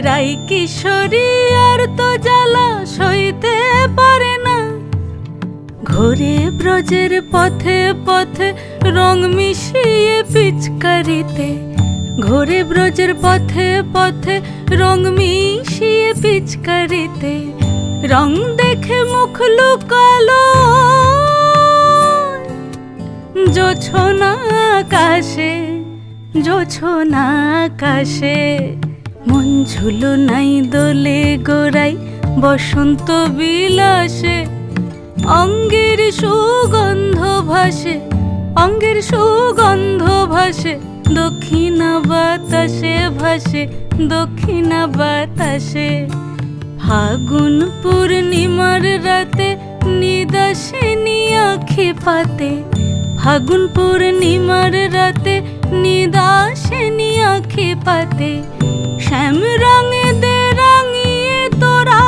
রাই কিশোরী আর তো জ্বালা সইতে পারে না। ঘোরে ব্রজের পথে পথে রং মিশিয়ে পিচকারিতে, ঘোরে ব্রজের পথে পথে রং মিশিয়ে পিচকারিতে। রং দেখে মুখ লুকালো জোছনা আকাশে, জোছনা আকাশে। মন ঝুলো নাই দোলে গোড়াই বসন্ত বিলাসে। অঙ্গের সুগন্ধ ভাসে, অঙ্গের সুগন্ধ ভাসে, দক্ষিণা বাতাসে ভাসে, দক্ষিণা বাতাসে। ফাগুন পূর্ণিমার রাতে নিদাসিনী আঁখি পাতে, ফাগুন পূর্ণিমার রাতে নিদাসিনী আঁখি পাতে। শ্যাম রঙে দে রাঙিয়ে তোরা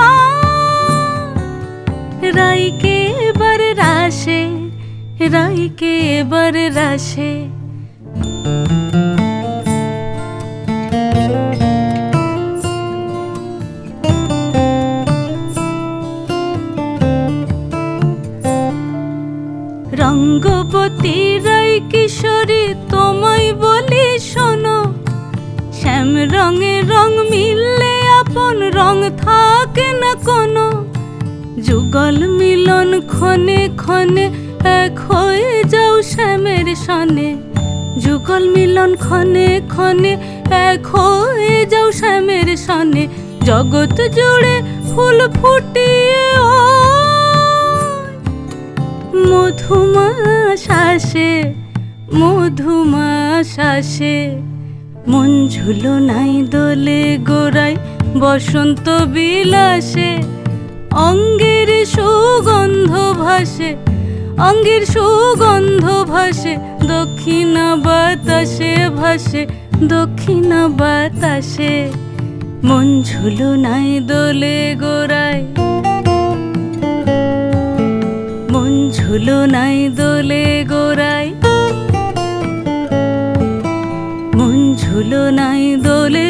রাইকে এবার রাশে, রাইকে এবার রাশে। রঙ্গবতী রাই কিশোরী তোমায় বলি শোনো, শ্যাম রঙে রং মিললে আপন রং থাকে না কোনো। যুগল মিলন ক্ষণে ক্ষণে এক হয়ে যাও শ্যামের সনে, যুগল মিলন ক্ষণে ক্ষণে এক হয়ে যাও শ্যামের সনে। জগৎ জুড়ে ফুল ফুটিয়ে ও মধুমাশাসে, মধুমাশাসে। মন ঝুলো নাই দোলে গোড়াই বসন্ত বিলাসে। অঙ্গের সুগন্ধ ভাসে, অঙ্গের সুগন্ধ ভাসে, দক্ষিণা বাতাসে ভাসে, দক্ষিণা বাতাসে। মন ঝুলো নাই দোলে গোড়াই, মন ঝুলো নাই দোলে গোড়াই, মন ঝুলো নাই দোলে